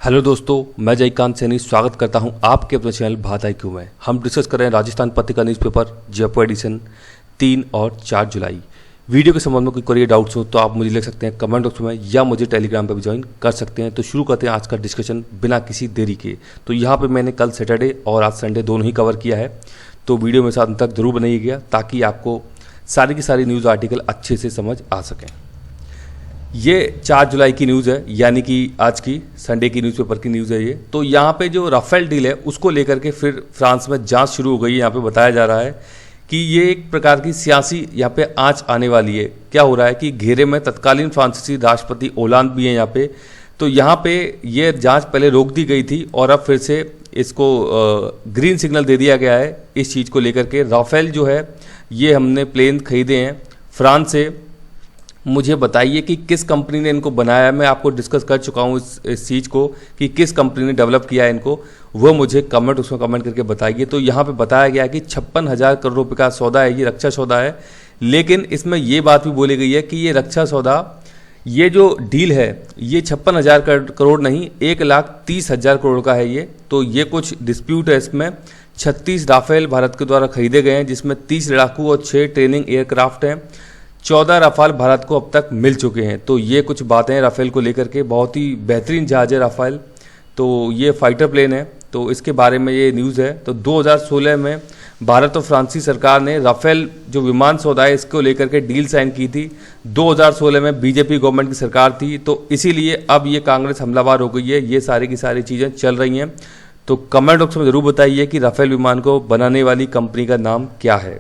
Hello दोस्तों, मैं जयकांत सैनी स्वागत करता हूं आपके अपने चैनल बात IQ में। हम डिस्कस कर रहे हैं राजस्थान पत्रिका न्यूज़पेपर जयपुर एडिशन 3 और 4 जुलाई। वीडियो के संबंध में कोई क्वेरी डाउट्स हो तो आप मुझे लिख सकते हैं कमेंट बॉक्स में या मुझे टेलीग्राम पर भी ज्वाइन कर सकते हैं। तो शुरू करते हैं आज का डिस्कशन बिना किसी देरी के। तो यहाँ पर मैंने कल सैटरडे और आज संडे दोनों ही कवर किया है, तो वीडियो मेरे साथ अंत तक जरूर बनाइएगा ताकि आपको सारी की सारी न्यूज़ आर्टिकल अच्छे से समझ आ सकें। ये 4 जुलाई की न्यूज़ है, यानी कि आज की संडे की न्यूज़पेपर की न्यूज़ है ये। तो यहाँ पे जो राफेल डील है उसको लेकर के फिर फ्रांस में जांच शुरू हो गई है। यहाँ पे बताया जा रहा है कि ये एक प्रकार की सियासी यहाँ पे आंच आने वाली है। क्या हो रहा है कि घेरे में तत्कालीन फ्रांसीसी राष्ट्रपति ओलांद भी हैं यहाँ पे। तो यहाँ पे ये जाँच पहले रोक दी गई थी और अब फिर से इसको ग्रीन सिग्नल दे दिया गया है इस चीज़ को लेकर के। राफेल जो है ये हमने प्लेन खरीदे हैं फ्रांस से। मुझे बताइए कि किस कंपनी ने इनको बनाया है। मैं आपको डिस्कस कर चुका हूँ इस चीज़ को कि किस कंपनी ने डेवलप किया है इनको, वो मुझे उसमें कमेंट करके बताइए। तो यहाँ पे बताया गया है कि 56,000 करोड़ रुपये का सौदा है, ये रक्षा सौदा है। लेकिन इसमें ये बात भी बोली गई है कि ये रक्षा सौदा, ये जो डील है ये 56,000 करोड़ नहीं 1,30,000 करोड़ का है ये। तो ये कुछ डिस्प्यूट है इसमें। 36 राफेल भारत के द्वारा खरीदे गए हैं, जिसमें 30 लड़ाकू और 6 ट्रेनिंग एयरक्राफ्ट हैं। 14 राफेल भारत को अब तक मिल चुके हैं। तो ये कुछ बातें हैं राफेल को लेकर के। बहुत ही बेहतरीन जहाज है राफेल। तो ये फाइटर प्लेन है, तो इसके बारे में ये न्यूज़ है। तो 2016 में भारत और फ्रांसीसी सरकार ने राफेल जो विमान सौदा है इसको लेकर के डील साइन की थी। 2016 में बीजेपी गवर्नमेंट की सरकार थी, तो इसीलिए अब ये कांग्रेस हमलावर हो गई है। ये सारी की सारी चीज़ें चल रही हैं। तो कमेंट बॉक्स में ज़रूर बताइए कि राफेल विमान को बनाने वाली कंपनी का नाम क्या है।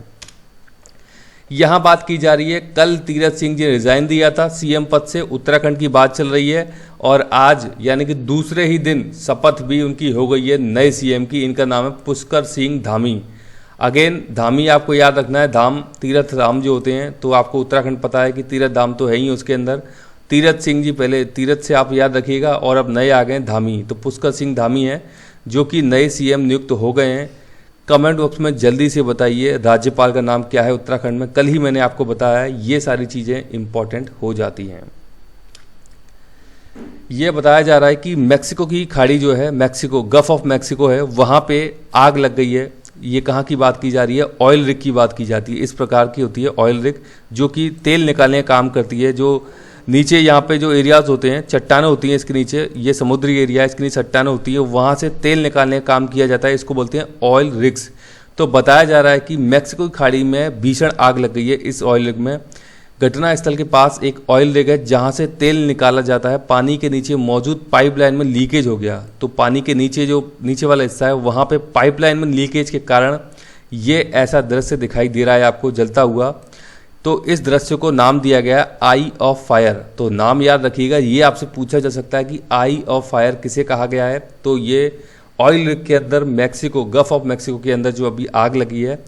यहाँ बात की जा रही है, कल तीरथ सिंह जी ने रिजाइन दिया था सीएम पद से, उत्तराखंड की बात चल रही है। और आज यानी कि दूसरे ही दिन शपथ भी उनकी हो गई है नए सीएम की। इनका नाम है पुष्कर सिंह धामी। अगेन धामी आपको याद रखना है, धाम तीरथ धाम जो होते हैं, तो आपको उत्तराखंड पता है कि तीरथ धाम तो है ही उसके अंदर। तीरथ सिंह जी पहले तीरथ से आप याद रखिएगा, और अब नए आ गए धामी। तो पुष्कर सिंह धामी हैं जो कि नए सीएम नियुक्त हो गए हैं। कमेंट बॉक्स में जल्दी से बताइए राज्यपाल का नाम क्या है उत्तराखंड में। कल ही मैंने आपको बताया है, ये सारी चीज़ें इंपॉर्टेंट हो जाती हैं। ये बताया जा रहा है कि मैक्सिको की खाड़ी जो है, मैक्सिको गल्फ ऑफ मैक्सिको है, वहाँ पे आग लग गई है। ये कहाँ की बात की जा रही है? ऑयल रिग की बात की जाती है। इस प्रकार की होती है ऑयल रिग जो कि तेल निकालने का काम करती है। जो नीचे यहाँ पे जो एरियाज होते हैं, चट्टानें होती हैं इसके नीचे, ये समुद्री एरिया है, इसके नीचे चट्टानें होती है, वहाँ से तेल निकालने का काम किया जाता है। इसको बोलते हैं ऑयल रिग्स। तो बताया जा रहा है कि मैक्सिको की खाड़ी में भीषण आग लग गई है इस ऑयल रिग में। घटना स्थल के पास एक ऑयल रिग है जहाँ से तेल निकाला जाता है। पानी के नीचे मौजूद पाइपलाइन में लीकेज हो गया। तो पानी के नीचे जो नीचे वाला हिस्सा है वहाँ पे पाइपलाइन में लीकेज के कारण ये ऐसा दृश्य दिखाई दे रहा है आपको जलता हुआ। तो इस दृश्य को नाम दिया गया आई ऑफ फायर। तो नाम याद रखिएगा, ये आपसे पूछा जा सकता है कि आई ऑफ फायर किसे कहा गया है। तो ये ऑयल रिग के अंदर मैक्सिको, गल्फ ऑफ मैक्सिको के अंदर जो अभी आग लगी है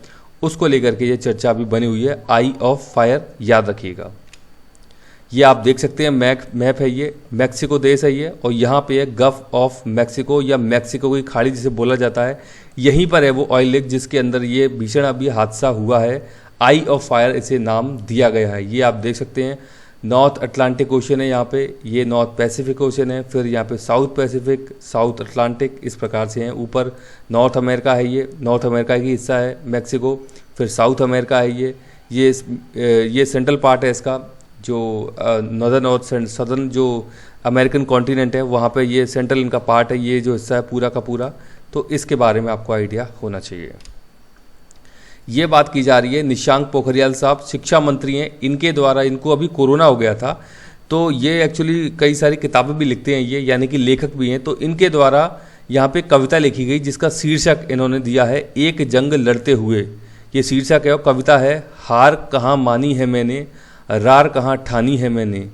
उसको लेकर के ये चर्चा अभी बनी हुई है। आई ऑफ फायर याद रखिएगा। ये आप देख सकते हैं मैप है, ये मैक्सिको देश है ये, और यहाँ पे है गल्फ ऑफ मैक्सिको या मैक्सिको की खाड़ी जिसे बोला जाता है। यहीं पर है वो ऑयल रिग जिसके अंदर ये भीषण अभी हादसा हुआ है। आई ऑफ फायर इसे नाम दिया गया है। ये आप देख सकते हैं नॉर्थ अटलांटिक ओशन है यहाँ पे, ये नॉर्थ पैसिफिक ओशन है, फिर यहाँ पे साउथ पैसिफिक, साउथ अटलांटिक, इस प्रकार से हैं। ऊपर नॉर्थ अमेरिका है, ये नॉर्थ अमेरिका की हिस्सा है मैक्सिको। फिर साउथ अमेरिका है ये सेंट्रल पार्ट है इसका, जो नॉर्दर्न और सदर्न जो अमेरिकन कॉन्टिनेंट है वहाँ पे ये सेंट्रल इनका पार्ट है, ये जो हिस्सा है पूरा का पूरा। तो इसके बारे में आपको आइडिया होना चाहिए। ये बात की जा रही है निशंक पोखरियाल साहब शिक्षा मंत्री हैं, इनके द्वारा, इनको अभी कोरोना हो गया था, तो ये एक्चुअली कई सारी किताबें भी लिखते हैं ये, यानी कि लेखक भी हैं। तो इनके द्वारा यहाँ पे कविता लिखी गई जिसका शीर्षक इन्होंने दिया है एक जंग लड़ते हुए। ये शीर्षक है और कविता है, हार कहाँ मानी है मैंने, रार कहाँ ठानी है मैंने,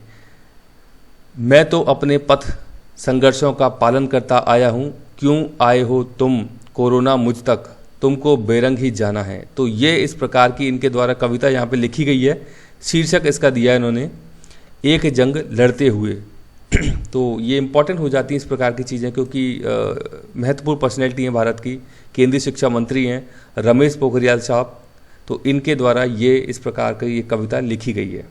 मैं तो अपने पथ संघर्षों का पालन करता आया हूँ, क्यों आए हो तुम कोरोना मुझ तक, तुमको बेरंग ही जाना है। तो ये इस प्रकार की इनके द्वारा कविता यहाँ पे लिखी गई है। शीर्षक इसका दिया है इन्होंने एक जंग लड़ते हुए। तो ये इंपॉर्टेंट हो जाती हैं इस प्रकार की चीज़ें, क्योंकि महत्वपूर्ण पर्सनैलिटी हैं भारत की, केंद्रीय शिक्षा मंत्री हैं रमेश पोखरियाल साहब। तो इनके द्वारा ये इस प्रकार की ये कविता लिखी गई है।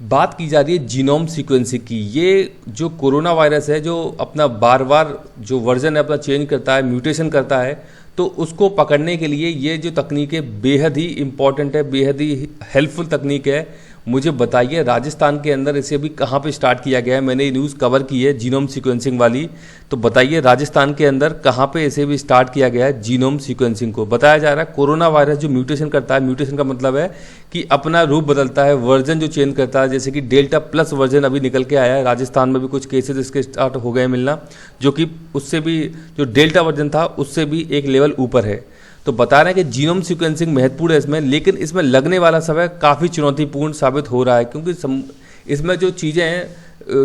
बात की जा रही है जीनोम सीक्वेंसिंग की। ये जो कोरोना वायरस है, जो अपना बार बार जो वर्जन है अपना चेंज करता है, म्यूटेशन करता है, तो उसको पकड़ने के लिए ये जो तकनीक है बेहद ही इम्पॉर्टेंट है, बेहद ही हेल्पफुल तकनीक है। मुझे बताइए राजस्थान के अंदर इसे अभी कहाँ पे स्टार्ट किया गया है? मैंने ये न्यूज़ कवर की है जीनोम सीक्वेंसिंग वाली, तो बताइए राजस्थान के अंदर कहाँ पे इसे भी स्टार्ट किया गया है जीनोम सीक्वेंसिंग को। बताया जा रहा है कोरोना वायरस जो म्यूटेशन करता है, म्यूटेशन का मतलब है कि अपना रूप बदलता है, वर्जन जो चेंज करता है, जैसे कि डेल्टा प्लस वर्जन अभी निकल के आया है, राजस्थान में भी कुछ केसेस इसके स्टार्ट हो गए मिलना, जो कि उससे भी जो डेल्टा वर्जन था उससे भी एक लेवल ऊपर है। तो बता रहे हैं कि जीनोम सीक्वेंसिंग महत्वपूर्ण है इसमें, लेकिन इसमें लगने वाला समय काफ़ी चुनौतीपूर्ण साबित हो रहा है, क्योंकि इसमें जो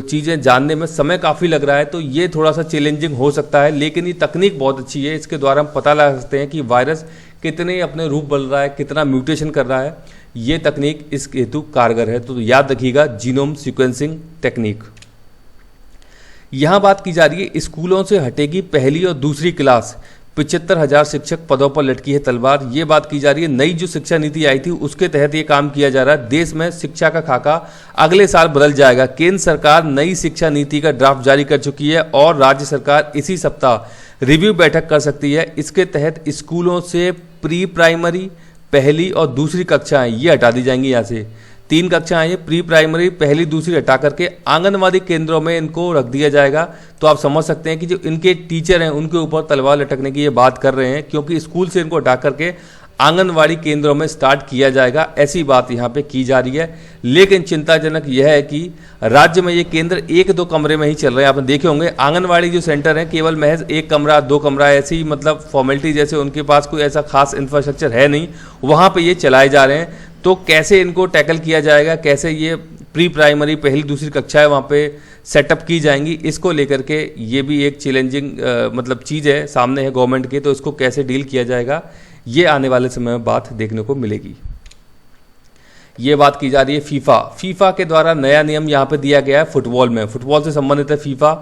चीज़ें जानने में समय काफ़ी लग रहा है, तो ये थोड़ा सा चैलेंजिंग हो सकता है। लेकिन ये तकनीक बहुत अच्छी है, इसके द्वारा हम पता लगा सकते हैं कि वायरस कितने अपने रूप बदल रहा है, कितना म्यूटेशन कर रहा है। ये तकनीक इस हेतु कारगर है, तो याद रखिएगा जीनोम सीक्वेंसिंग टेक्निक। यहाँ बात की जा रही है स्कूलों से हटेगी पहली और दूसरी क्लास, 75,000 शिक्षक पदों पर लटकी है तलवार। ये बात की जा रही है नई जो शिक्षा नीति आई थी उसके तहत ये काम किया जा रहा है। देश में शिक्षा का खाका अगले साल बदल जाएगा। केंद्र सरकार नई शिक्षा नीति का ड्राफ्ट जारी कर चुकी है और राज्य सरकार इसी सप्ताह रिव्यू बैठक कर सकती है। इसके तहत स्कूलों से प्री प्राइमरी पहली और दूसरी कक्षाएं ये हटा दी जाएंगी। यहाँ से 3 कक्षाएं हैं, प्री प्राइमरी पहली दूसरी हटा करके आंगनवाड़ी केंद्रों में इनको रख दिया जाएगा। तो आप समझ सकते हैं कि जो इनके टीचर हैं उनके ऊपर तलवार लटकने की ये बात कर रहे हैं, क्योंकि स्कूल से इनको हटा करके आंगनवाड़ी केंद्रों में स्टार्ट किया जाएगा, ऐसी बात यहाँ पे की जा रही है। लेकिन चिंताजनक यह है कि राज्य में ये केंद्र 1-2 कमरे में ही चल रहे हैं। आपने देखे होंगे आंगनवाड़ी जो सेंटर हैं केवल महज 1 कमरा 2 कमरा ऐसी ही, मतलब फॉर्मेलिटी जैसे, उनके पास कोई ऐसा खास इंफ्रास्ट्रक्चर है नहीं, वहाँ पे ये चलाए जा रहे हैं। तो कैसे इनको टैकल किया जाएगा, कैसे ये प्री प्राइमरी पहली दूसरी कक्षाएं वहाँ पे सेटअप की जाएंगी, इसको लेकर के ये भी एक चैलेंजिंग मतलब चीज़ है सामने है गवर्नमेंट के। तो इसको कैसे डील किया जाएगा ये आने वाले समय में बात देखने को मिलेगी। ये बात की जा रही है फीफा के द्वारा नया नियम यहाँ पे दिया गया है फुटबॉल में, फुटबॉल से संबंधित है फीफा।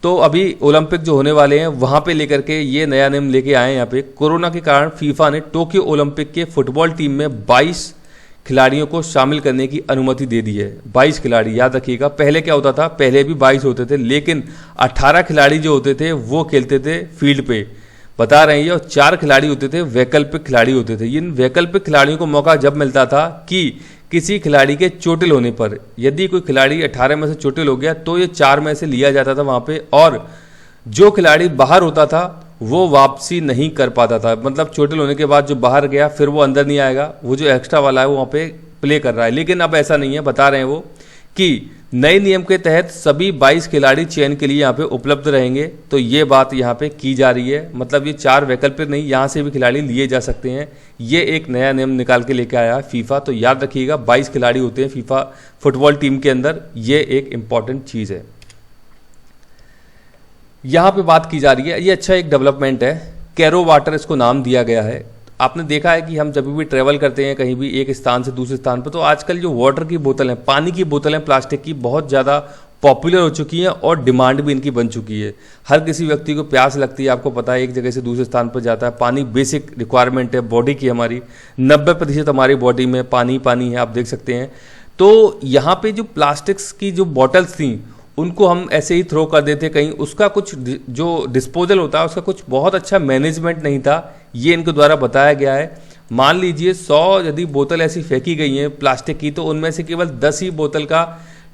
तो अभी ओलंपिक जो होने वाले हैं वहाँ पे लेकर के ये नया नियम लेके आए हैं। यहाँ पे कोरोना के कारण फीफा ने टोक्यो ओलंपिक के फुटबॉल टीम में 22 खिलाड़ियों को शामिल करने की अनुमति दे दी है। 22 खिलाड़ी, याद रखिएगा। पहले क्या होता था, पहले भी 22 होते थे, लेकिन 18 खिलाड़ी जो होते थे वो खेलते थे फील्ड पे, बता रहे हैं, और 4 खिलाड़ी होते थे वैकल्पिक खिलाड़ी होते थे। इन वैकल्पिक खिलाड़ियों को मौका जब मिलता था कि किसी खिलाड़ी के चोटिल होने पर, यदि कोई खिलाड़ी 18 में से चोटिल हो गया तो ये 4 में से लिया जाता था वहाँ पे, और जो खिलाड़ी बाहर होता था वो वापसी नहीं कर पाता था। मतलब चोटिल होने के बाद जो बाहर गया फिर वो अंदर नहीं आएगा, वो जो एक्स्ट्रा वाला है वो वहाँ पे प्ले कर रहा है। लेकिन अब ऐसा नहीं है, बता रहे हैं वो कि नए नियम के तहत सभी 22 खिलाड़ी चयन के लिए यहाँ पे उपलब्ध रहेंगे। तो ये बात यहाँ पे की जा रही है, मतलब ये 4 वैकल्पिक नहीं, यहाँ से भी खिलाड़ी लिए जा सकते हैं। ये एक नया नियम निकाल के लेके आया है फीफा। तो याद रखिएगा 22 खिलाड़ी होते हैं फीफा फुटबॉल टीम के अंदर, ये एक इंपॉर्टेंट चीज़ है। यहाँ पे बात की जा रही है, ये अच्छा एक डेवलपमेंट है, कैरो वाटर इसको नाम दिया गया है। आपने देखा है कि हम जब भी ट्रैवल करते हैं कहीं भी एक स्थान से दूसरे स्थान पर, तो आजकल जो वाटर की बोतल है, पानी की बोतलें प्लास्टिक की बहुत ज़्यादा पॉपुलर हो चुकी हैं और डिमांड भी इनकी बन चुकी है। हर किसी व्यक्ति को प्यास लगती है, आपको पता है, एक जगह से दूसरे स्थान पर जाता है। पानी बेसिक रिक्वायरमेंट है बॉडी की, हमारी 90% हमारी बॉडी में पानी पानी है, आप देख सकते हैं। तो यहाँ पे जो प्लास्टिक्स की जो बॉटल्स थी उनको हम ऐसे ही थ्रो कर देते कहीं, उसका कुछ जो डिस्पोजल होता है उसका कुछ बहुत अच्छा मैनेजमेंट नहीं था, ये इनके द्वारा बताया गया है। मान लीजिए 100 यदि बोतल ऐसी फेंकी गई हैं प्लास्टिक की, तो उनमें से केवल 10 ही बोतल का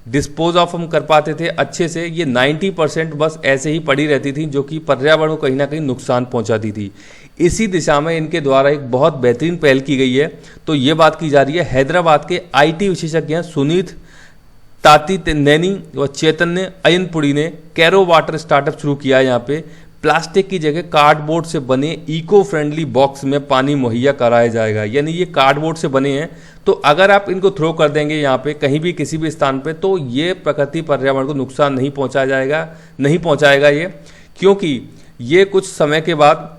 डिस्पोज ऑफ हम कर पाते थे अच्छे से। ये 90% बस ऐसे ही पड़ी रहती थी, जो कि पर्यावरण को कहीं ना कहीं नुकसान पहुंचाती थी। इसी दिशा में इनके द्वारा एक बहुत बेहतरीन पहल की गई है। तो ये बात की जा रही है, हैदराबाद के IT विशेषज्ञ हैं सुनीत ताती नैनी व चैतन्य अयनपुरी ने कैरो वाटर स्टार्टअप शुरू किया है। यहाँ पे प्लास्टिक की जगह कार्डबोर्ड से बने इको फ्रेंडली बॉक्स में पानी मुहैया कराया जाएगा। यानी ये कार्डबोर्ड से बने हैं, तो अगर आप इनको थ्रो कर देंगे यहाँ पे कहीं भी किसी भी स्थान पे, तो ये प्रकृति पर्यावरण को नुकसान नहीं पहुँचाएगा ये, क्योंकि ये कुछ समय के बाद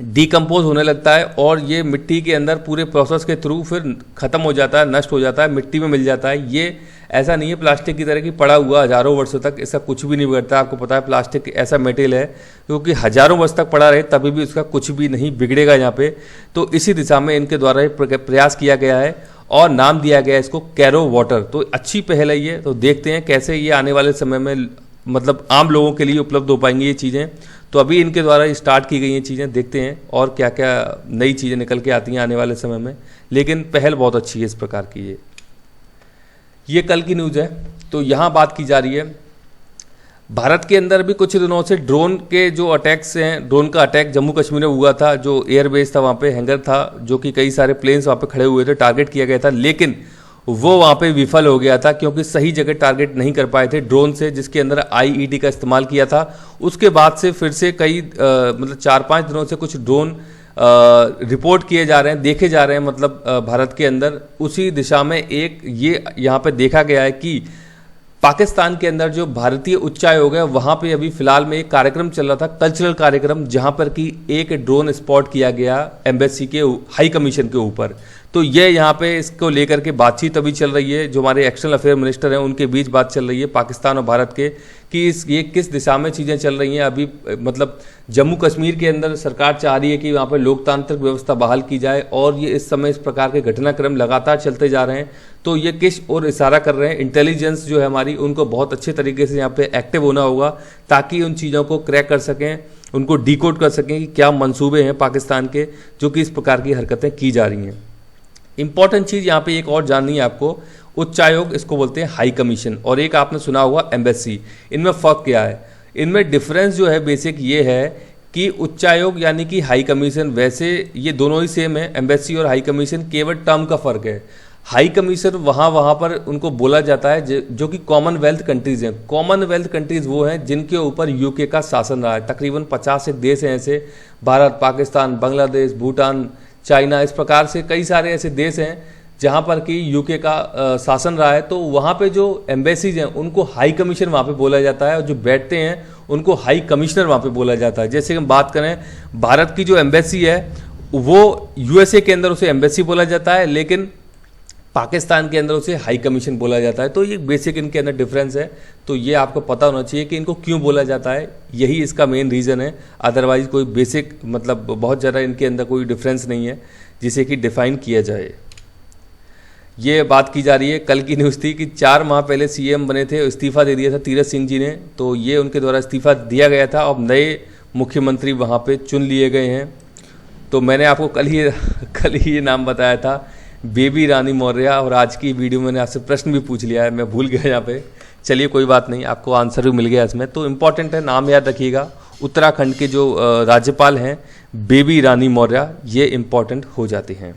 डिकम्पोज होने लगता है और ये मिट्टी के अंदर पूरे प्रोसेस के थ्रू फिर ख़त्म हो जाता है, नष्ट हो जाता है, मिट्टी में मिल जाता है। ये ऐसा नहीं है प्लास्टिक की तरह की पड़ा हुआ हज़ारों वर्षों तक, इसका कुछ भी नहीं बिगड़ता। आपको पता है प्लास्टिक ऐसा मेटेरियल है क्योंकि हज़ारों वर्ष तक पड़ा रहे तभी भी उसका कुछ भी नहीं बिगड़ेगा यहाँ पे। तो इसी दिशा में इनके द्वारा प्रयास किया गया है और नाम दिया गया इसको कैरो वाटर। तो अच्छी पहल है ये, तो देखते हैं कैसे ये आने वाले समय में मतलब आम लोगों के लिए उपलब्ध हो पाएंगी ये चीज़ें। तो अभी इनके द्वारा स्टार्ट की गई ये चीज़ें, देखते हैं और क्या क्या नई चीज़ें निकल के आती हैं आने वाले समय में, लेकिन पहल बहुत अच्छी है इस प्रकार की। ये कल की न्यूज़ है। तो यहाँ बात की जा रही है भारत के अंदर भी कुछ दिनों से ड्रोन के जो अटैक्स हैं, ड्रोन का अटैक जम्मू कश्मीर में हुआ था, जो एयरबेस था वहाँ पे हैंगर था, जो कि कई सारे प्लेन्स वहाँ पे खड़े हुए थे, टारगेट किया गया था, लेकिन वो वहाँ पे विफल हो गया था क्योंकि सही जगह टारगेट नहीं कर पाए थे ड्रोन से, जिसके अंदर आईईडी का इस्तेमाल किया था। उसके बाद से फिर से कई मतलब 4-5 दिनों से कुछ ड्रोन रिपोर्ट किए जा रहे हैं, देखे जा रहे हैं, मतलब भारत के अंदर। उसी दिशा में एक ये यहाँ पे देखा गया है कि पाकिस्तान के अंदर जो भारतीय उच्चायोग है वहाँ पे अभी फिलहाल में एक कार्यक्रम चल रहा था, कल्चरल कार्यक्रम, जहाँ पर कि एक ड्रोन स्पॉट किया गया एम्बेसी के हाई कमीशन के ऊपर। तो ये यहाँ पे इसको लेकर के बातचीत अभी चल रही है, जो हमारे एक्सटर्नल अफेयर मिनिस्टर हैं उनके बीच बात चल रही है पाकिस्तान और भारत के, कि ये किस दिशा में चीज़ें चल रही हैं। अभी मतलब जम्मू कश्मीर के अंदर सरकार चाह रही है कि वहाँ पर लोकतांत्रिक व्यवस्था बहाल की जाए, और ये इस समय इस प्रकार के घटनाक्रम लगातार चलते जा रहे हैं। तो ये किस ओर इशारा कर रहे हैं, इंटेलिजेंस जो है हमारी, उनको बहुत अच्छे तरीके से यहाँ पे एक्टिव होना होगा ताकि उन चीज़ों को क्रैक कर सकें, उनको डिकोड कर सकें कि क्या मंसूबे हैं पाकिस्तान के, जो कि इस प्रकार की हरकतें की जा रही हैं। इंपॉर्टेंट चीज़ यहाँ पे एक और जाननी है आपको, उच्चायोग इसको बोलते हैं हाई कमीशन, और एक आपने सुना होगा एम्बेसी। इनमें फ़र्क क्या है? इनमें डिफरेंस जो है बेसिक ये है कि उच्चायोग यानी कि हाई कमीशन, वैसे ये दोनों ही सेम है, एम्बेसी और हाई कमीशन, केवल टर्म का फ़र्क है। हाई कमीशन वहाँ पर उनको बोला जाता है जो कि कॉमनवेल्थ कंट्रीज़ हैं। कॉमनवेल्थ कंट्रीज़ वो हैं जिनके ऊपर यूके का शासन रहा है। तकरीबन 50 एक देश हैं ऐसे, भारत, पाकिस्तान, बांग्लादेश, भूटान, चाइना, इस प्रकार से कई सारे ऐसे देश हैं जहाँ पर कि यूके का शासन रहा है। तो वहाँ पे जो एम्बेसीज हैं उनको हाई कमीशन वहाँ पे बोला जाता है, और जो बैठते हैं उनको हाई कमिश्नर वहाँ पे बोला जाता है। जैसे हम बात करें भारत की जो एम्बेसी है वो यूएसए के अंदर उसे एम्बेसी बोला जाता है, लेकिन पाकिस्तान के अंदर उसे हाई कमीशन बोला जाता है। तो ये बेसिक इनके अंदर डिफरेंस है। तो ये आपको पता होना चाहिए कि इनको क्यों बोला जाता है, यही इसका मेन रीज़न है। अदरवाइज कोई बेसिक मतलब बहुत ज़्यादा इनके अंदर कोई डिफरेंस नहीं है जिसे कि डिफाइन किया जाए। ये बात की जा रही है, कल की न्यूज़ थी कि 4 माह पहले सीएम बने थे, इस्तीफ़ा दे दिया था तीरथ सिंह जी ने। तो ये उनके द्वारा इस्तीफ़ा दिया गया था, अब नए मुख्यमंत्री वहाँ पे चुन लिए गए हैं। तो मैंने आपको कल ही ये नाम बताया था, बेबी रानी मौर्य, और आज की वीडियो में मैंने आपसे प्रश्न भी पूछ लिया है, मैं भूल गया यहाँ पे। चलिए कोई बात नहीं, आपको आंसर भी मिल गया इसमें। तो इम्पॉर्टेंट है, नाम याद रखिएगा। उत्तराखंड के जो राज्यपाल हैं बेबी रानी मौर्य, ये इम्पॉर्टेंट हो जाते हैं।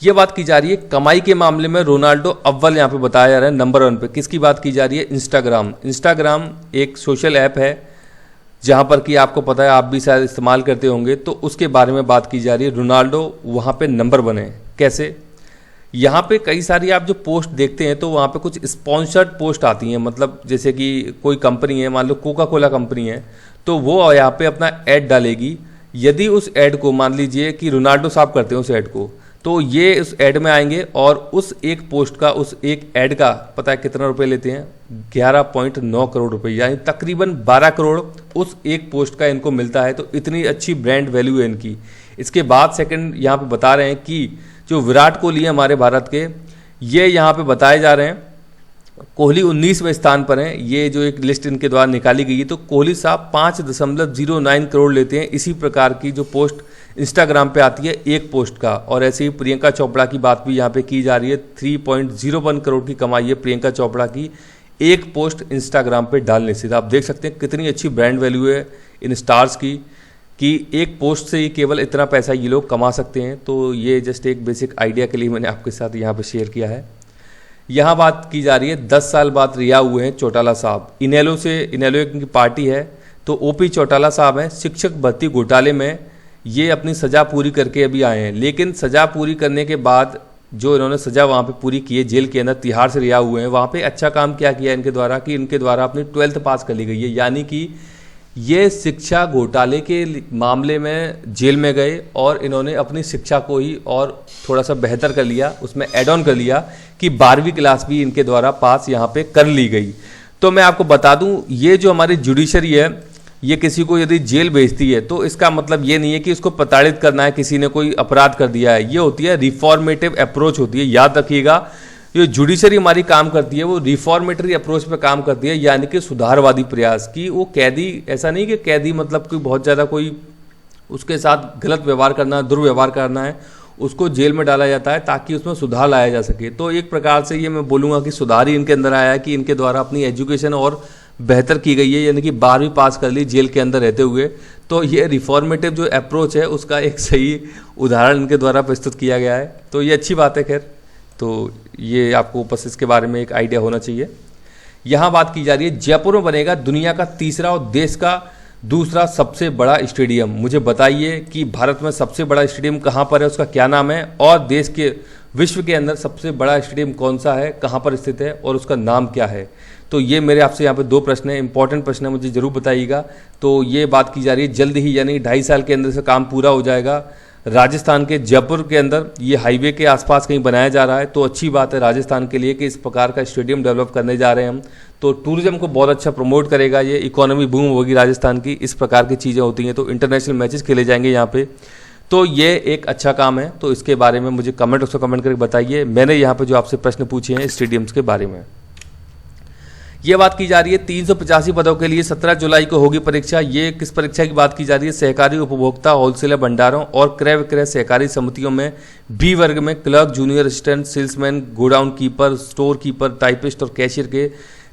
ये बात की जा रही है कमाई के मामले में रोनाल्डो अव्वल यहाँ पे बताया जा रहा है, नंबर 1 पे। किसकी बात की जा रही है? इंस्टाग्राम। इंस्टाग्राम एक सोशल ऐप है जहाँ पर कि आपको पता है, आप भी शायद इस्तेमाल करते होंगे। तो उसके बारे में बात की जा रही है। रोनाल्डो वहाँ पे नंबर 1 है। कैसे? यहाँ पे कई सारी आप जो पोस्ट देखते हैं तो वहाँ पे कुछ स्पॉन्सर्ड पोस्ट आती हैं, मतलब जैसे कि कोई कंपनी है, मान लो कोका कोला कंपनी है, तो वो यहाँ पे अपना ऐड डालेगी। यदि उस ऐड को, मान लीजिए कि रोनाल्डो साहब करते हैं उस ऐड को, तो ये उस ऐड में आएंगे और उस एक पोस्ट का, उस एक ऐड का पता है कितना रुपए लेते हैं? 11.9 करोड़ रुपए, यानी तकरीबन 12 करोड़ उस एक पोस्ट का इनको मिलता है। तो इतनी अच्छी ब्रांड वैल्यू है इनकी। इसके बाद सेकंड यहाँ पे बता रहे हैं कि जो विराट कोहली है हमारे भारत के, ये यहाँ पे बताए जा रहे हैं कोहली 19वें स्थान पर हैं। ये जो एक लिस्ट इनके द्वारा निकाली गई है, तो कोहली साहब 5.09 करोड़ लेते हैं। इसी प्रकार की जो पोस्ट इंस्टाग्राम पे आती है एक पोस्ट का। और ऐसे ही प्रियंका चोपड़ा की बात भी यहाँ पे की जा रही है। 3.01 करोड़ की कमाई है प्रियंका चोपड़ा की एक पोस्ट इंस्टाग्राम पे डालने से। आप देख सकते हैं कितनी अच्छी ब्रांड वैल्यू है इन स्टार्स की, कि एक पोस्ट से ही केवल इतना पैसा ये लोग कमा सकते हैं। तो ये जस्ट एक बेसिक आइडिया के लिए मैंने आपके साथ यहाँ पे शेयर किया है। यहाँ बात की जा रही है 10 साल बाद रिहा हुए हैं चौटाला साहब। इनेलो की पार्टी है, तो ओपी चौटाला साहब हैं। शिक्षक भर्ती घोटाले में ये अपनी सज़ा पूरी करके अभी आए हैं, लेकिन सज़ा पूरी करने के बाद जो इन्होंने सज़ा वहाँ पे पूरी की है जेल के अंदर, तिहाड़ से रिहा हुए हैं। वहाँ पे अच्छा काम क्या किया इनके द्वारा कि इनके द्वारा अपनी 12th पास कर ली गई है, यानी कि ये शिक्षा घोटाले के मामले में जेल में गए और इन्होंने अपनी शिक्षा को ही और थोड़ा सा बेहतर कर लिया, उसमें ऐड ऑन कर लिया कि 12वीं क्लास भी इनके द्वारा पास यहाँ पे कर ली गई। तो मैं आपको बता दूं, ये जो हमारी जुडिशरी है, ये किसी को यदि जेल भेजती है तो इसका मतलब ये नहीं है कि उसको प्रताड़ित करना है, किसी ने कोई अपराध कर दिया है। ये होती है रिफॉर्मेटिव अप्रोच होती है। याद रखिएगा, जो जुडिशरी हमारी काम करती है वो रिफॉर्मेटरी अप्रोच पे काम करती है, यानी कि सुधारवादी प्रयास की। वो कैदी, ऐसा नहीं कि कैदी मतलब कोई बहुत ज़्यादा कोई उसके साथ गलत व्यवहार करना, दुर्व्यवहार करना है, उसको जेल में डाला जाता है ताकि उसमें सुधार लाया जा सके। तो एक प्रकार से ये मैं बोलूँगा कि सुधार ही इनके अंदर आया है कि इनके द्वारा अपनी एजुकेशन और बेहतर की गई है, यानी कि 12वीं पास कर ली जेल के अंदर रहते हुए। तो ये रिफॉर्मेटिव जो अप्रोच है उसका एक सही उदाहरण इनके द्वारा प्रस्तुत किया गया है। तो ये अच्छी बात है। खैर, तो ये आपको बस इसके बारे में एक आइडिया होना चाहिए। यहाँ बात की जा रही है जयपुर में बनेगा दुनिया का तीसरा और देश का दूसरा सबसे बड़ा स्टेडियम। मुझे बताइए कि भारत में सबसे बड़ा स्टेडियम कहाँ पर है, उसका क्या नाम है, और देश के विश्व के अंदर सबसे बड़ा स्टेडियम कौन सा है, कहाँ पर स्थित है और उसका नाम क्या है। तो ये मेरे आपसे यहाँ पे 2 प्रश्न है, इंपॉर्टेंट प्रश्न है, मुझे जरूर बताइएगा। तो ये बात की जा रही है जल्द ही, यानी 2.5 साल के अंदर से काम पूरा हो जाएगा। राजस्थान के जयपुर के अंदर ये हाईवे के आसपास कहीं बनाया जा रहा है। तो अच्छी बात है राजस्थान के लिए कि इस प्रकार का स्टेडियम डेवलप करने जा रहे हैं हम। तो टूरिज्म को बहुत अच्छा प्रमोट करेगा, ये इकोनॉमी बूम होगी राजस्थान की। इस प्रकार की चीज़ें होती हैं तो इंटरनेशनल मैचेस खेले जाएंगे यहाँ पे। तो ये एक अच्छा काम है। तो इसके बारे में मुझे कमेंट करके बताइए। मैंने यहाँ पे जो आपसे प्रश्न पूछे हैं स्टेडियम्स के बारे में। ये बात की जा रही है 385 पदों के लिए 17 जुलाई को होगी परीक्षा। ये किस परीक्षा की बात की जा रही है? सहकारी उपभोक्ता, होलसेलर भंडारों और क्रय विक्रय सहकारी समितियों में बी वर्ग में clerk, junior assistant, salesman, godown keeper, store keeper, typist और कैशियर के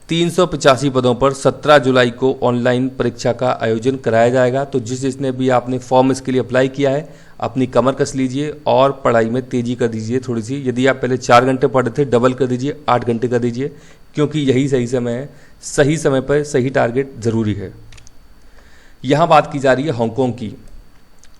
385 पदों पर 17 जुलाई को ऑनलाइन परीक्षा का आयोजन कराया जाएगा। तो जिसने भी आपने फॉर्म इसके लिए अप्लाई किया है, अपनी कमर कस लीजिए और पढ़ाई में तेजी कर दीजिए थोड़ी सी। यदि आप पहले 4 घंटे पढ़े थे, डबल कर दीजिए, 8 घंटे कर दीजिए, क्योंकि यही सही समय है। सही समय पर सही टारगेट जरूरी है। यहाँ बात की जा रही है हांगकांग की।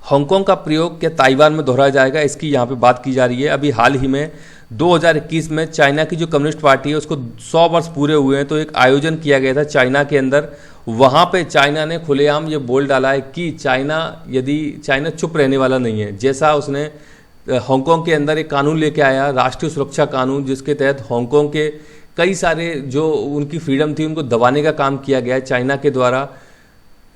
हांगकांग का प्रयोग क्या ताइवान में दोहराया जाएगा, इसकी यहाँ पे बात की जा रही है। अभी हाल ही में 2021 में चाइना की जो कम्युनिस्ट पार्टी है उसको 100 वर्ष पूरे हुए हैं। तो एक आयोजन किया गया था चाइना के अंदर। वहाँ पे चाइना ने खुलेआम ये बोल डाला है कि चाइना चुप रहने वाला नहीं है। जैसा उसने हांगकांग के अंदर एक कानून लेके आया, राष्ट्रीय सुरक्षा कानून, जिसके तहत हांगकांग के कई सारे जो उनकी फ्रीडम थी उनको दबाने का काम किया गया है चाइना के द्वारा।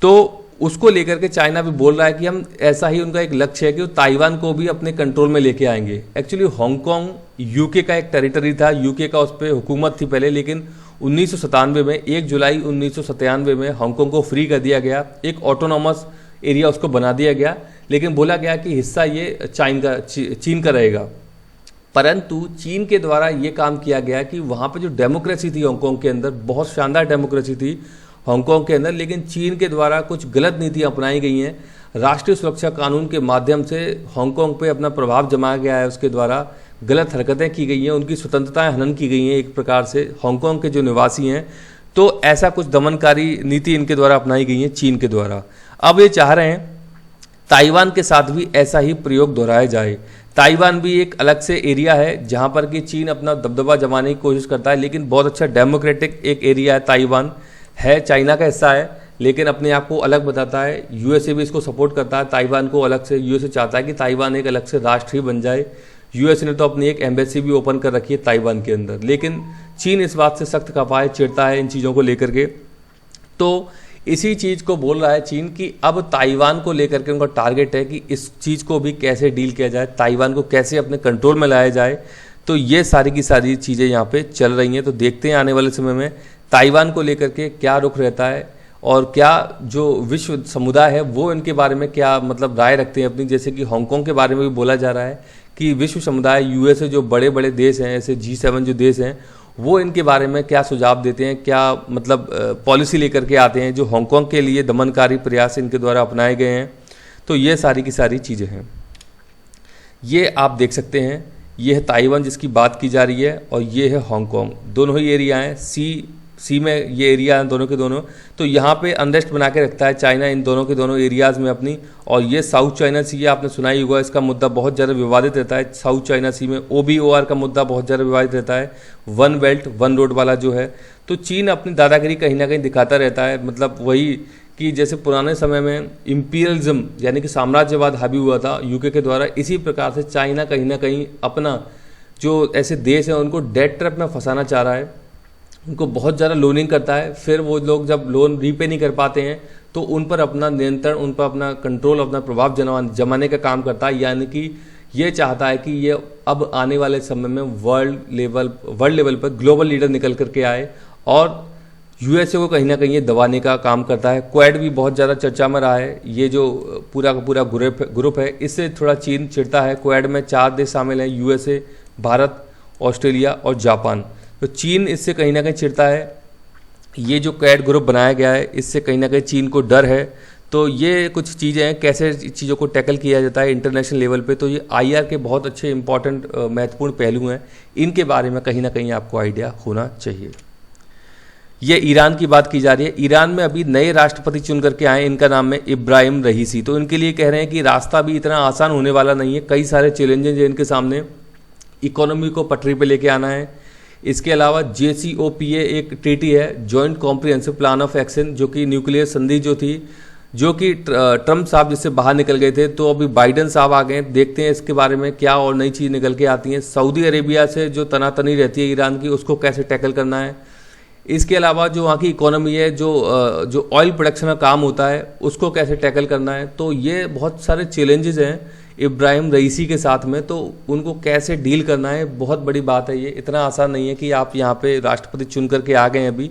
तो उसको लेकर के चाइना भी बोल रहा है कि हम, ऐसा ही उनका एक लक्ष्य है कि वो ताइवान को भी अपने कंट्रोल में लेके आएंगे। एक्चुअली हांगकांग यूके का एक टेरिटरी था, यूके का उस पर हुकूमत थी पहले, लेकिन 1997 में 1 जुलाई 1997 में हांगकांग को फ्री कर दिया गया, एक ऑटोनॉमस एरिया उसको बना दिया गया। लेकिन बोला गया कि हिस्सा ये चीन का रहेगा। परंतु चीन के द्वारा ये काम किया गया कि वहाँ पे जो डेमोक्रेसी थी हांगकांग के अंदर, बहुत शानदार डेमोक्रेसी थी हांगकांग के अंदर, लेकिन चीन के द्वारा कुछ गलत नीतियाँ अपनाई गई हैं। राष्ट्रीय सुरक्षा कानून के माध्यम से हांगकांग पे अपना प्रभाव जमाया गया है, उसके द्वारा गलत हरकतें की गई हैं, उनकी स्वतंत्रताएं हनन की गई हैं एक प्रकार से हांगकांग के जो निवासी हैं। तो ऐसा कुछ दमनकारी नीति इनके द्वारा अपनाई गई है चीन के द्वारा। अब ये चाह रहे हैं ताइवान के साथ भी ऐसा ही प्रयोग दोहराया जाए। ताइवान भी एक अलग से एरिया है जहां पर कि चीन अपना दबदबा जमाने की कोशिश करता है, लेकिन बहुत अच्छा डेमोक्रेटिक एक एरिया है। ताइवान है चाइना का हिस्सा है, लेकिन अपने आप को अलग बताता है। यूएसए भी इसको सपोर्ट करता है ताइवान को अलग से। यूएसए चाहता है कि ताइवान एक अलग से राष्ट्र ही बन जाए। यूएसए ने तो अपनी एक एम्बेसी भी ओपन कर रखी है ताइवान के अंदर, लेकिन चीन इस बात से सख्त खफा है, चिढ़ता है इन चीज़ों को लेकर के। तो इसी चीज़ को बोल रहा है चीन कि अब ताइवान को लेकर के उनका टारगेट है कि इस चीज़ को भी कैसे डील किया जाए, ताइवान को कैसे अपने कंट्रोल में लाया जाए। तो ये सारी की सारी चीज़ें यहाँ पे चल रही हैं। तो देखते हैं आने वाले समय में ताइवान को लेकर के क्या रुख रहता है और क्या जो विश्व समुदाय है वो इनके बारे में क्या मतलब राय रखते हैं अपनी। जैसे कि हांगकांग के बारे में भी बोला जा रहा है कि विश्व समुदाय, यूएसए जो बड़े बड़े देश हैं, ऐसे G7 जो देश हैं, वो इनके बारे में क्या सुझाव देते हैं, क्या मतलब पॉलिसी लेकर के आते हैं जो हांगकांग के लिए दमनकारी प्रयास इनके द्वारा अपनाए गए हैं। तो ये सारी की सारी चीज़ें हैं। ये आप देख सकते हैं, ये है ताइवान जिसकी बात की जा रही है और ये है हांगकांग। दोनों ही एरिया हैं, सी में ये एरिया हैं दोनों के दोनों। तो यहाँ पे अनरेस्ट बना के रखता है चाइना इन दोनों के दोनों एरियाज़ में अपनी। और ये साउथ चाइना सी, आपने सुना ही होगा, इसका मुद्दा बहुत ज़्यादा विवादित रहता है। साउथ चाइना सी में OBOR का मुद्दा बहुत ज़्यादा विवादित रहता है, 1 बेल्ट 1 रोड वाला जो है। तो चीन अपनी दादागिरी कहीं ना कहीं दिखाता रहता है, मतलब वही कि जैसे पुराने समय में इम्पीरियलिज्म यानी कि साम्राज्यवाद हावी हुआ था यूके के द्वारा, इसी प्रकार से चाइना कहीं ना कहीं अपना जो ऐसे देश हैं उनको डेट ट्रैप में फंसाना चाह रहा है। उनको बहुत ज़्यादा लोनिंग करता है, फिर वो लोग जब लोन रीपे नहीं कर पाते हैं तो उन पर अपना नियंत्रण, उन पर अपना कंट्रोल, अपना प्रभाव जमाने का काम करता है। यानी कि ये चाहता है कि ये अब आने वाले समय में वर्ल्ड लेवल पर ग्लोबल लीडर निकल करके आए और यूएसए को कहीं ना कहीं ये दबाने का काम करता है। क्वाड भी बहुत ज़्यादा चर्चा में रहा है। ये जो पूरा का पूरा ग्रुप है, इससे थोड़ा चीन चिढ़ता है। क्वाड में 4 देश शामिल हैं, यूएसए, भारत, ऑस्ट्रेलिया और जापान। तो चीन इससे कहीं ना कहीं चिढ़ता है। ये जो क्वाड ग्रुप बनाया गया है, इससे कहीं ना कहीं चीन को डर है। तो ये कुछ चीज़ें हैं, कैसे चीज़ों को टैकल किया जाता है इंटरनेशनल लेवल पे। तो ये आईआर के बहुत अच्छे इंपॉर्टेंट महत्वपूर्ण पहलू हैं, इनके बारे में कहीं ना कहीं आपको आइडिया होना चाहिए। ये ईरान की बात की जा रही है। ईरान में अभी नए राष्ट्रपति चुन करके आए, इनका नाम है इब्राहिम रईसी। तो इनके लिए कह रहे हैं कि रास्ता भी इतना आसान होने वाला नहीं है, कई सारे चैलेंजेस हैं इनके सामने। इकोनॉमी को पटरी पे लेके आना है। इसके अलावा JCPOA एक ट्रीटी है, joint comprehensive plan of action, जो कि न्यूक्लियर संधि जो थी, जो कि ट्रम्प साहब जिससे बाहर निकल गए थे, तो अभी बाइडन साहब आ गए। देखते हैं इसके बारे में क्या और नई चीज़ निकल के आती हैं। सऊदी अरेबिया से जो तनातनी रहती है ईरान की, उसको कैसे टैकल करना है। इसके अलावा जो वहाँ की इकोनॉमी है, जो ऑयल प्रोडक्शन का काम होता है, उसको कैसे टैकल करना है। तो ये बहुत सारे चैलेंजेस हैं इब्राहिम रईसी के साथ में, तो उनको कैसे डील करना है, बहुत बड़ी बात है। ये इतना आसान नहीं है कि आप यहाँ पे राष्ट्रपति चुन करके आ गए हैं अभी।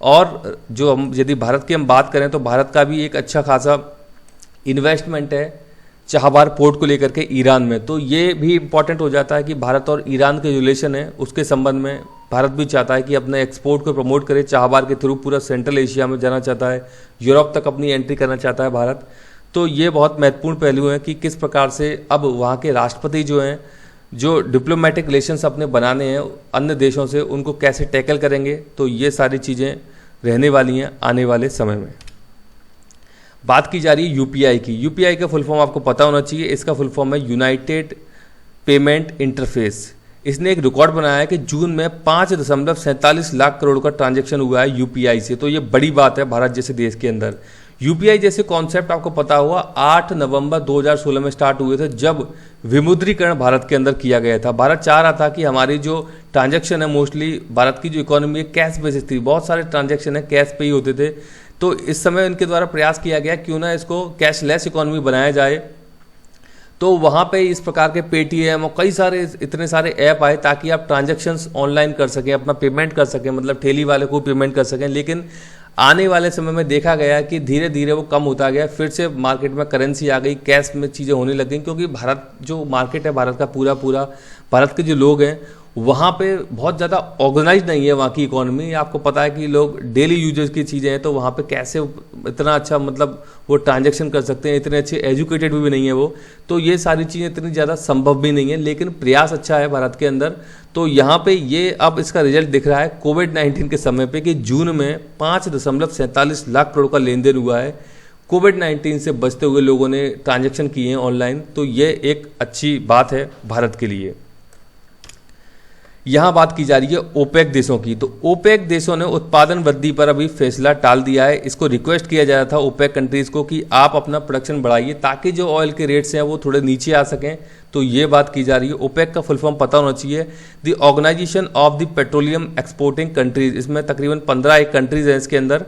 और जो हम यदि भारत की हम बात करें तो भारत का भी एक अच्छा खासा इन्वेस्टमेंट है चाबहार पोर्ट को लेकर के ईरान में। तो ये भी इम्पॉर्टेंट हो जाता है कि भारत और ईरान के रिलेशन है, उसके संबंध में भारत भी चाहता है कि अपने एक्सपोर्ट को प्रमोट करे। चाबहार के थ्रू पूरा सेंट्रल एशिया में जाना चाहता है, यूरोप तक अपनी एंट्री करना चाहता है भारत। तो ये बहुत महत्वपूर्ण पहलू है कि किस प्रकार से अब वहाँ के राष्ट्रपति जो हैं, जो डिप्लोमेटिक रिलेशंस अपने बनाने हैं अन्य देशों से, उनको कैसे टैकल करेंगे। तो ये सारी चीज़ें रहने वाली हैं आने वाले समय में। बात की जा रही है यूपीआई की। यूपीआई का फुल फॉर्म आपको पता होना चाहिए। इसका फुल फॉर्म है यूनाइटेड पेमेंट इंटरफेस। इसने एक रिकॉर्ड बनाया है कि जून में 5.47 लाख करोड़ का ट्रांजैक्शन हुआ है यूपीआई से। तो ये बड़ी बात है भारत जैसे देश के अंदर। यूपीआई जैसे कॉन्सेप्ट आपको पता हुआ 8 नवंबर 2016 में स्टार्ट हुए थे, जब विमुद्रीकरण भारत के अंदर किया गया था। भारत चाह रहा था कि हमारी जो ट्रांजैक्शन है, मोस्टली भारत की जो इकोनॉमी है कैश बेसिस थी, बहुत सारे ट्रांजैक्शन है कैश पे ही होते थे। तो इस समय इनके द्वारा प्रयास किया गया क्यों ना इसको कैशलेस इकोनॉमी बनाया जाए। तो वहाँ पे इस प्रकार के पेटीएम और कई सारे इतने सारे ऐप आए ताकि आप ट्रांजैक्शंस ऑनलाइन कर सकें, अपना पेमेंट कर सकें, मतलब ठेली वाले को पेमेंट कर सकें। लेकिन आने वाले समय में देखा गया कि धीरे धीरे वो कम होता गया, फिर से मार्केट में करेंसी आ गई, कैश में चीज़ें होने लग गई। क्योंकि भारत जो मार्केट है, भारत का पूरा भारत के जो लोग हैं वहाँ पे बहुत ज़्यादा ऑर्गेनाइज नहीं है वहाँ की इकोनॉमी। आपको पता है कि लोग डेली यूजर्स की चीज़ें हैं, तो वहाँ पे कैसे इतना अच्छा मतलब वो ट्रांजैक्शन कर सकते हैं, इतने अच्छे एजुकेटेड भी नहीं है वो। तो ये सारी चीज़ें इतनी ज़्यादा संभव भी नहीं है, लेकिन प्रयास अच्छा है भारत के अंदर। तो यहाँ पे ये अब इसका रिजल्ट दिख रहा है कोविड-19 के समय पे कि जून में 5.47 लाख करोड़ का लेन देन हुआ है। कोविड-19 से बचते हुए लोगों ने ट्रांजैक्शन किए हैं ऑनलाइन। तो ये एक अच्छी बात है भारत के लिए। यहाँ बात की जा रही है ओपेक देशों की। तो ओपेक देशों ने उत्पादन वृद्धि पर अभी फैसला टाल दिया है। इसको रिक्वेस्ट किया जा रहा था ओपेक कंट्रीज को कि आप अपना प्रोडक्शन बढ़ाइए ताकि जो ऑयल के रेट्स हैं वो थोड़े नीचे आ सकें। तो ये बात की जा रही है। ओपेक का फुल फॉर्म पता होना चाहिए, the organisation of the petroleum exporting countries. इसमें तकरीबन 15 एक कंट्रीज हैं इसके अंदर।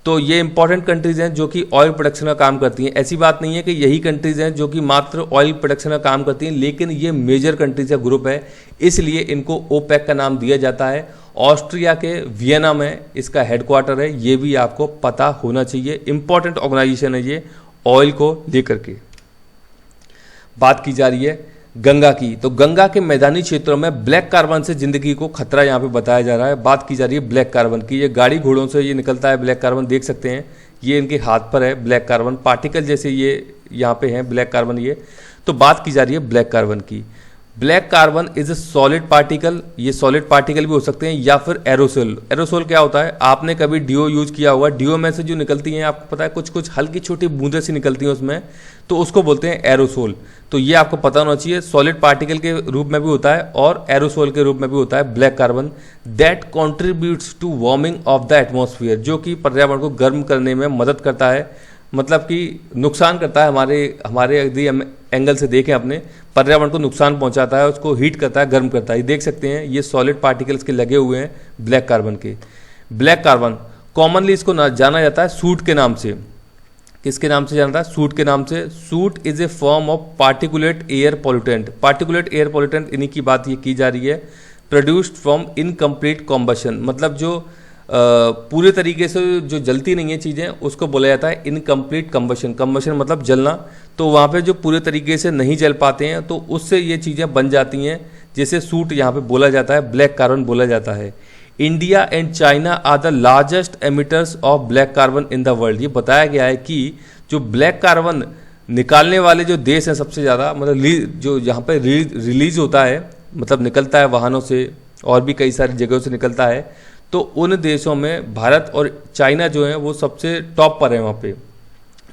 तो ये इंपॉर्टेंट कंट्रीज हैं जो कि ऑयल प्रोडक्शन का काम करती हैं। ऐसी बात नहीं है कि यही कंट्रीज हैं जो कि मात्र ऑयल प्रोडक्शन का काम करती हैं, लेकिन ये मेजर कंट्रीज का ग्रुप है, इसलिए इनको ओपेक का नाम दिया जाता है। ऑस्ट्रिया के वियना में इसका हेडक्वार्टर है, ये भी आपको पता होना चाहिए। इंपॉर्टेंट ऑर्गेनाइजेशन है ये ऑयल को लेकर के। बात की जा रही है गंगा की। तो गंगा के मैदानी क्षेत्रों में ब्लैक कार्बन से जिंदगी को खतरा यहाँ पे बताया जा रहा है। बात की जा रही है ब्लैक कार्बन की। ये गाड़ी घोड़ों से ये निकलता है ब्लैक कार्बन, देख सकते हैं ये इनके हाथ पर है ब्लैक कार्बन पार्टिकल जैसे ये यहाँ पे हैं ब्लैक कार्बन ये। तो बात की जा रही है ब्लैक कार्बन की। Black carbon is a solid particle. ये सॉलिड पार्टिकल भी हो सकते हैं या फिर एरोसोल। एरोसोल क्या होता है, आपने कभी डीओ यूज किया होगा, डीओ में से जो निकलती हैं आपको पता है कुछ कुछ हल्की छोटी बूंदें सी निकलती हैं उसमें, तो उसको बोलते हैं एरोसोल। तो ये आपको पता होना चाहिए। सॉलिड पार्टिकल के रूप में भी होता है और एरोसोल के रूप में भी होता है black carbon. That contributes to warming of the atmosphere, जो कि पर्यावरण को गर्म करने में मदद करता है, मतलब कि नुकसान करता है हमारे यदि हम एंगल से देखें अपने पर्यावरण को नुकसान पहुंचाता है, उसको हीट करता है, गर्म करता है। ये देख सकते हैं ये सॉलिड पार्टिकल्स के लगे हुए हैं ब्लैक कार्बन के। ब्लैक कार्बन कॉमनली इसको जाना जाता है सूट के नाम से। किसके नाम से जाना जाता है? सूट के नाम से। Suit is a form of particulate air pollutant. Particulate air pollutant इन्हीं की बात ये की जा रही है। प्रोड्यूस्ड फ्रॉम इनकम्प्लीट कॉम्बशन, मतलब जो पूरे तरीके से जो जलती नहीं है चीज़ें उसको बोला जाता है इनकम्प्लीट कम्बशन। कम्बशन मतलब जलना, तो वहाँ पे जो पूरे तरीके से नहीं जल पाते हैं तो उससे ये चीज़ें बन जाती हैं, जैसे सूट यहाँ पे बोला जाता है, ब्लैक कार्बन बोला जाता है। India and China are the largest emitters of black carbon in the world. ये बताया गया है कि जो ब्लैक कार्बन निकालने वाले जो देश हैं सबसे ज़्यादा, मतलब जो यहाँ पे रिलीज होता है, मतलब निकलता है वाहनों से और भी कई सारी जगहों से निकलता है, तो उन देशों में भारत और चाइना जो हैं वो सबसे टॉप पर है वहाँ पे,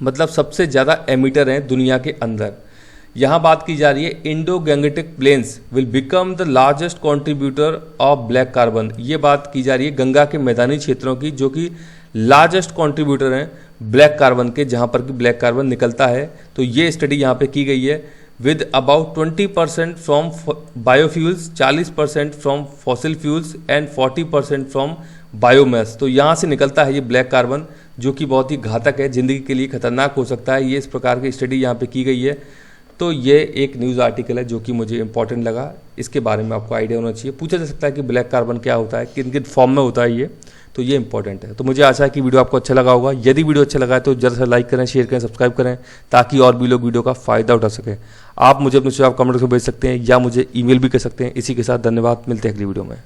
मतलब सबसे ज़्यादा एमिटर हैं दुनिया के अंदर। यहाँ बात की जा रही है Indo Gangetic plains will become the largest contributor of black carbon. ये बात की जा रही है गंगा के मैदानी क्षेत्रों की, जो कि लार्जेस्ट कंट्रीब्यूटर हैं ब्लैक कार्बन के, जहाँ पर कि ब्लैक कार्बन निकलता है। तो ये स्टडी यहाँ पे की गई है with about 20% from biofuels, 40% from fossil fuels and 40% from biomass. तो यहाँ से निकलता है ये ब्लैक कार्बन, जो कि बहुत ही घातक है, ज़िंदगी के लिए खतरनाक हो सकता है। ये इस प्रकार की स्टडी यहाँ पे की गई है। तो ये एक न्यूज़ आर्टिकल है जो कि मुझे इंपॉर्टेंट लगा, इसके बारे में आपको आइडिया होना चाहिए। पूछा जा सकता है कि ब्लैक कार्बन क्या होता है, किन किन फॉर्म में होता है ये, तो ये इंपॉर्टेंट है। तो मुझे आशा है कि वीडियो आपको अच्छा लगा होगा। यदि वीडियो अच्छा लगा है तो जल्द से लाइक करें, शेयर करें, सब्सक्राइब करें, ताकि और भी लोग वीडियो का फ़ायदा उठा सकें। आप मुझे अपने सुझाव कमेंट में भेज सकते हैं या मुझे ईमेल भी कर सकते हैं। इसी के साथ धन्यवाद, मिलते हैं अगली वीडियो में।